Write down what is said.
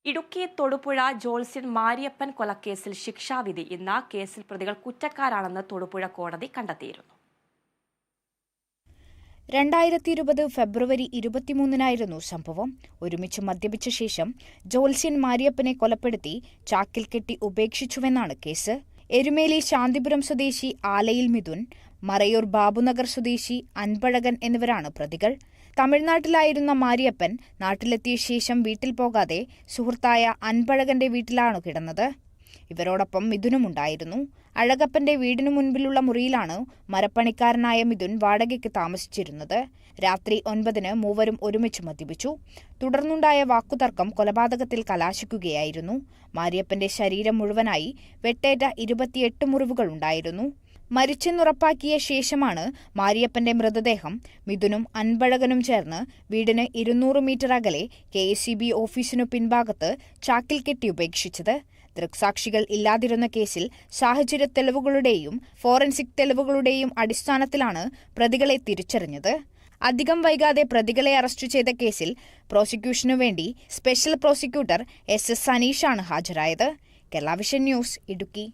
ഇടുക്കി തൊടുപുഴ ജോൾസ്യൻ മാരിയപ്പൻ കൊലക്കേസിൽ ശിക്ഷാവിധി ഇന്ന്. കേസിൽ പ്രതികൾ കുറ്റക്കാരാണെന്ന് തൊടുപുഴ കോടതി കണ്ടെത്തിയിരുന്നു. 2020 ഫെബ്രുവരി 23 സംഭവം. ഒരുമിച്ച് മദ്യപിച്ച ശേഷം ജോൾസ്യൻ മാരിയപ്പനെ കൊലപ്പെടുത്തി ചാക്കിൽ കെട്ടി ഉപേക്ഷിച്ചുവെന്നാണ് കേസ്. എരുമേലി ശാന്തിപുരം സ്വദേശി ആലയിൽ മിഥുൻ, മറയൂർ ബാബുനഗർ സ്വദേശി അൻപഴകൻ എന്നിവരാണ് പ്രതികൾ. തമിഴ്നാട്ടിലായിരുന്ന മാരിയപ്പൻ നാട്ടിലെത്തിയ ശേഷം വീട്ടിൽ പോകാതെ സുഹൃത്തായ അൻപഴകന്റെ വീട്ടിലാണ് കിടന്നത്. ഇവരോടൊപ്പം മിഥുനുമുണ്ടായിരുന്നു. അഴകപ്പന്റെ വീടിനു മുൻപിലുള്ള മുറിയിലാണ് മരപ്പണിക്കാരനായ മിഥുൻ വാടകയ്ക്ക് താമസിച്ചിരുന്നത്. രാത്രി 9-ന് മൂവരും ഒരുമിച്ച് മദ്യപിച്ചു. തുടർന്നുണ്ടായ വാക്കുതർക്കം കൊലപാതകത്തിൽ കലാശിക്കുകയായിരുന്നു. മാരിയപ്പന്റെ ശരീരം മുഴുവനായി വെട്ടേറ്റ 28 മുറിവുകളുണ്ടായിരുന്നു. മരിച്ചെന്നുറപ്പാക്കിയ ശേഷമാണ് മാരിയപ്പന്റെ മൃതദേഹം മിഥുനും അൻപഴകനും ചേർന്ന് വീടിന് 200 മീറ്റർ അകലെ KSEB ഓഫീസിനു പിൻഭാഗത്ത് ചാക്കിൽ കെട്ടി ഉപേക്ഷിച്ചത്. ദൃക്സാക്ഷികൾ ഇല്ലാതിരുന്ന കേസിൽ സാഹചര്യ തെളിവുകളുടെയും ഫോറൻസിക് തെളിവുകളുടെയും അടിസ്ഥാനത്തിലാണ് പ്രതികളെ തിരിച്ചറിഞ്ഞത്. അധികം വൈകാതെ പ്രതികളെ അറസ്റ്റ് ചെയ്ത കേസിൽ പ്രോസിക്യൂഷനു വേണ്ടി സ്പെഷ്യൽ പ്രോസിക്യൂട്ടർ SS അനീഷാണ് ഹാജരായത്. Kerala vision news, Idukki.